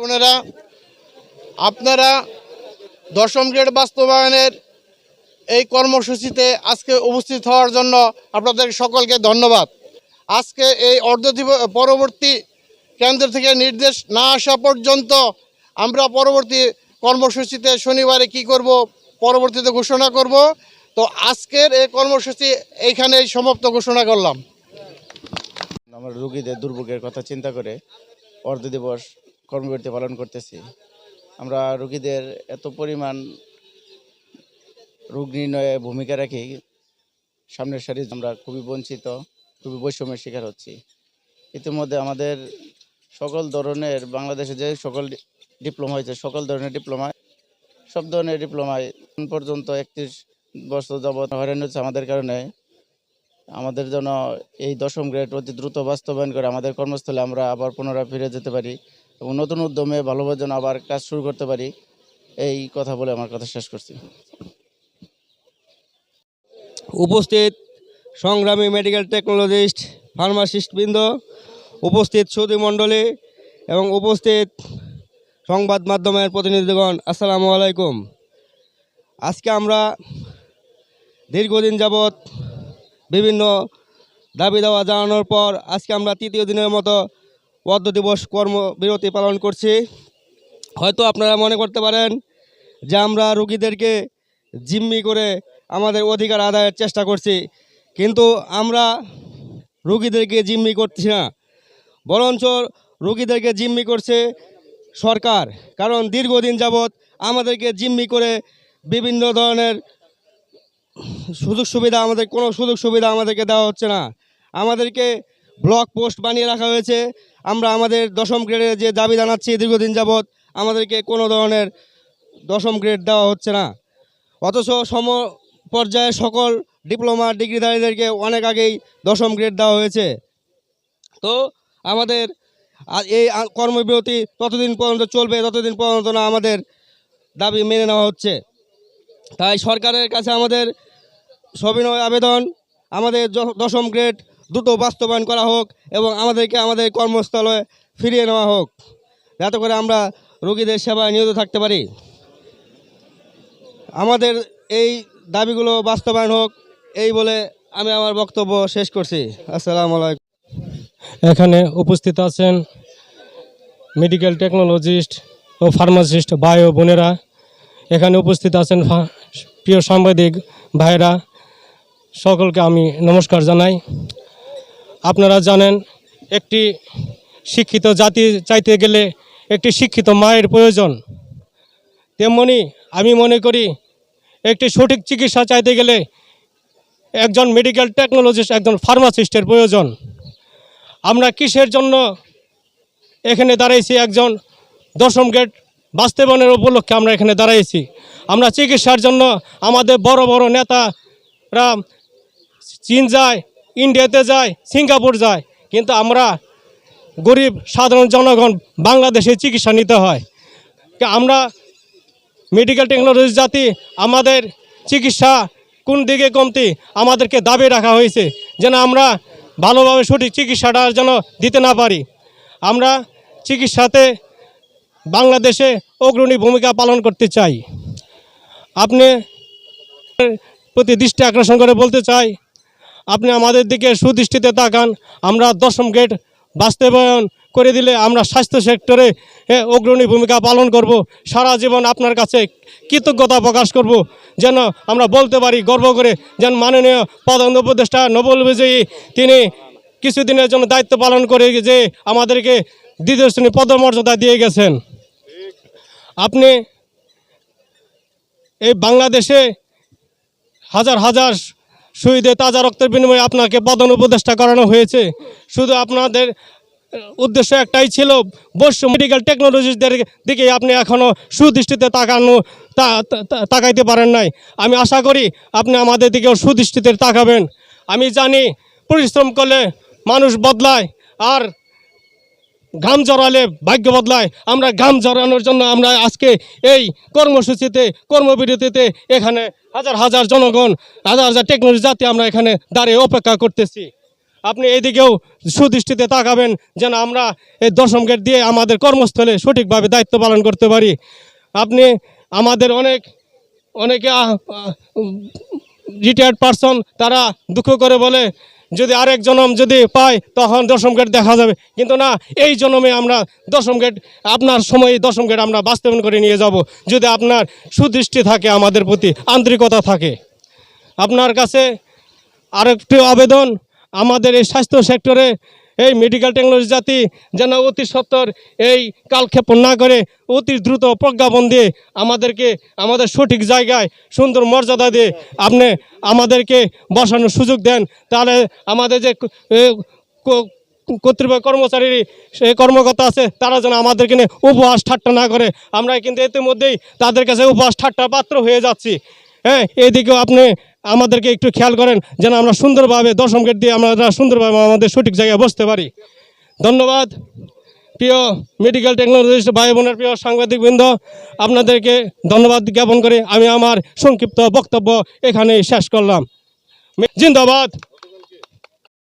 বোনেরা, আপনারা দশম গ্রেড বাস্তবায়নের এই কর্মসূচিতে আজকে উপস্থিত হওয়ার জন্য আপনাদের সকলকে ধন্যবাদ। আজকে এই পরবর্তী কেন্দ্র থেকে নির্দেশ না আসা পর্যন্ত আমরা পরবর্তী কর্মসূচিতে শনিবারে কি করব পরবর্তীতে ঘোষণা করব। তো আজকের এই কর্মসূচি এইখানেই সমাপ্ত ঘোষণা করলাম। আমরা রোগীদের দুর্ভোগের কথা চিন্তা করে অর্ধ দিবস কর্মবিরতি পালন করতেছি। আমরা রোগীদের এত পরিমাণ রোগ নির্ণয়ে ভূমিকা রাখি, সামনের সারি আমরা খুবই বঞ্চিত, খুবই বৈষম্যের শিকার হচ্ছি। ইতিমধ্যে আমাদের সকল ধরনের বাংলাদেশে যে সকল ডিপ্লোমা হয়েছে, সকল ধরনের ডিপ্লোমায় সব ধরনের ডিপ্লোমায় পর্যন্ত 31 বছর যাবৎ হয়রানি হচ্ছে আমাদের কারণে। আমাদের জন্য এই দশম গ্রেড অতি দ্রুত বাস্তবায়ন করে আমাদের কর্মস্থলে আমরা আবার পুনরায় ফিরে যেতে পারি এবং নতুন উদ্যমে ভালোভাবে যেন আবার কাজ শুরু করতে পারি, এই কথা বলে আমার কথা শেষ করছি। উপস্থিত সংগ্রামী মেডিকেল টেকনোলজিস্ট, ফার্মাসিস্টবৃন্দ, উপস্থিত সুধীমণ্ডলী এবং উপস্থিত সংবাদ মাধ্যমের প্রতিনিধিগণ, আসসালামু আলাইকুম। আজকে আমরা দীর্ঘদিন যাবৎ বিভিন্ন দাবি দাওয়া জানানোর পর আজকে আমরা তৃতীয় দিনের মতো অর্ধ দিবস কর্মবিরতি পালন করছি। হয়তো আপনারা মনে করতে পারেন যে আমরা রোগীদেরকে জিম্মি করে আমাদের অধিকার আদায়ের চেষ্টা করছি, কিন্তু আমরা রোগীদেরকে জিম্মি করছি না, বরঞ্চ রোগীদেরকে জিম্মি করছে সরকার। কারণ দীর্ঘদিন যাবৎ আমাদেরকে জিম্মি করে বিভিন্ন ধরনের সুযোগ সুবিধা, কোনো সুযোগ সুবিধা আমাদেরকে দেওয়া হচ্ছে না। আমাদেরকে ব্লক পোস্ট বানিয়ে রাখা হয়েছে। আমরা আমাদের দশম গ্রেডে যে দাবি জানাচ্ছি দীর্ঘদিন যাবৎ, আমাদেরকে কোনো ধরনের দশম গ্রেড দেওয়া হচ্ছে না। অথচ সম পর্যায়ে সকল ডিপ্লোমা ডিগ্রিধারীদেরকে অনেক আগেই দশম গ্রেড দেওয়া হয়েছে। তো আমাদের এই কর্মবিরতি ততদিন পর্যন্ত চলবে যতদিন পর্যন্ত না আমাদের দাবি মেনে নেওয়া হচ্ছে। তাই সরকারের কাছে আমাদের সবিনয় আবেদন, আমাদের দশম গ্রেড দ্রুত বাস্তবায়ন করা হোক এবং আমাদেরকে আমাদের কর্মস্থলে ফিরিয়ে নেওয়া হোক, যাতে করে আমরা রোগীদের সেবায় নিয়োজিত থাকতে পারি। আমাদের এই দাবিগুলো বাস্তবায়ন হোক, এই বলে আমি আমার বক্তব্য শেষ করছি। আসসালামু আলাইকুম। এখানে উপস্থিত আছেন মেডিকেল টেকনোলজিস্ট ও ফার্মাসিস্ট ভাই ও বোনেরা, এখানে উপস্থিত আছেন প্রিয় সাংবাদিক ভাইরা, সকলকে আমি নমস্কার জানাই। আপনারা জানেন, একটি শিক্ষিত জাতি চাইতে গেলে একটি শিক্ষিত মায়ের প্রয়োজন, তেমনি আমি মনে করি একটি সঠিক চিকিৎসা চাইতে গেলে একজন মেডিকেল টেকনোলজিস্ট, একজন ফার্মাসিস্টের প্রয়োজন। আমরা কিসের জন্য এখানে দাঁড়াইছি? একজন দশম গ্রেড বাস্তবায়নের উপলক্ষে আমরা এখানে দাঁড়াইছি। আমরা চিকিৎসার জন্য আমাদের বড় বড় নেতারা চীন যায়, ইন্ডিয়াতে যায়, সিঙ্গাপুর যায়, কিন্তু আমরা গরিব সাধারণ জনগণ বাংলাদেশে চিকিৎসা নিতে হয়। আমরা মেডিকেল টেকনোলজি জাতি, আমাদের চিকিৎসা কোন দিকে কমতি আমাদেরকে দাবি রাখা হয়েছে, যেন আমরা ভালোভাবে সঠিক চিকিৎসাটা যেন দিতে না পারি। আমরা চিকিৎসাতে বাংলাদেশে অগ্রণী ভূমিকা পালন করতে চাই। আপনি প্রতি দৃষ্টি আকর্ষণ করে বলতে চাই, আপনি আমাদের দিকে সুদৃষ্টিতে তাকান। আমরা দশম গ্রেড বাস্তবায়ন করে দিলে আমরা স্বাস্থ্য সেক্টরে অগ্রণী ভূমিকা পালন করব। সারা জীবন আপনার কাছে কৃতজ্ঞতা প্রকাশ করব, যেন আমরা বলতে পারি গর্ব করে, যেন মাননীয় প্রধান উপদেষ্টা নোবেল বিজয়ী তিনি কিছুদিনের জন্য দায়িত্ব পালন করে যে আমাদেরকে দ্বিতীয় শ্রেণী পদমর্যাদা দিয়ে গেছেন। আপনি এই বাংলাদেশে হাজার হাজার শহীদের তাজা রক্তের বিনিময়ে আপনাকে প্রধান উপদেষ্টা করানো হয়েছে। শুধু আপনাদের উদ্দেশ্য একটাই ছিল, বৈশ্বিক মেডিকেল টেকনোলজিদের দিকে আপনি এখনও সুদৃষ্টিতে তাকাইতে পারেন নাই। আমি আশা করি আপনি আমাদের দিকেও সুদৃষ্টিতে তাকাবেন। আমি জানি পরিশ্রম করলে মানুষ বদলায়, আর ঘাম জড়ালে ভাগ্য বদলায়। আমরা ঘাম জড়ানোর জন্য আমরা আজকে এই কর্মসূচিতে, কর্মবিরতিতে এখানে হাজার হাজার জনগণ, হাজার হাজার টেকনোলজি জাতি আমরা এখানে দাঁড়িয়ে অপেক্ষা করতেছি। আপনি এদিকেও সুদৃষ্টিতে তাকাবেন যেন আমরা এই দশম গেট দিয়ে আমাদের কর্মস্থলে সঠিকভাবে দায়িত্ব পালন করতে পারি। আপনি আমাদের অনেকে রিটায়ার্ড পারসন তারা দুঃখ করে বলে যদি আরেক জনম যদি পাই তখন দশম গেট দেখা যাবে, কিন্তু না, এই জন্মে আমরা দশম গেট আপনার সময় দশম গেট আমরা বাস্তবায়ন করে নিয়ে যাব যদি আপনার সুদৃষ্টি থাকে, আমাদের প্রতি আন্তরিকতা থাকে। আপনার কাছে আরেকটি আবেদন, আমাদের এই স্বাস্থ্য সেক্টরে এই মেডিকেল টেকনোলজি জাতি যেন অতি সত্বর এই কালক্ষেপণ না করে অতি দ্রুত প্রজ্ঞাপন দিয়ে আমাদেরকে আমাদের সঠিক জায়গায় সুন্দর মর্যাদা দিয়ে আপনি আমাদেরকে বসানোর সুযোগ দেন। তাহলে আমাদের যে কর্তৃপক্ষ কর্মচারী সেই কর্মকর্তা আছে তারা যেন আমাদেরকে নিয়ে উপহাস ঠাট্টা না করে। আমরা কিন্তু ইতিমধ্যেই তাদের কাছে উপহাস ঠাট্টার পাত্র হয়ে যাচ্ছি। হ্যাঁ, এদিকেও আপনি আমাদেরকে একটু খেয়াল করেন যেন আমরা সুন্দরভাবে দশম গেট দিয়ে আমরা সুন্দরভাবে আমাদের সঠিক জায়গায় বসতে পারি। ধন্যবাদ প্রিয় মেডিকেল টেকনোলজিস্ট ভাই বোনের, প্রিয় সাংবাদিকবৃন্দ, আপনাদেরকে ধন্যবাদ জ্ঞাপন করে আমি আমার সংক্ষিপ্ত বক্তব্য এখানেই শেষ করলাম। জিন্দাবাদ।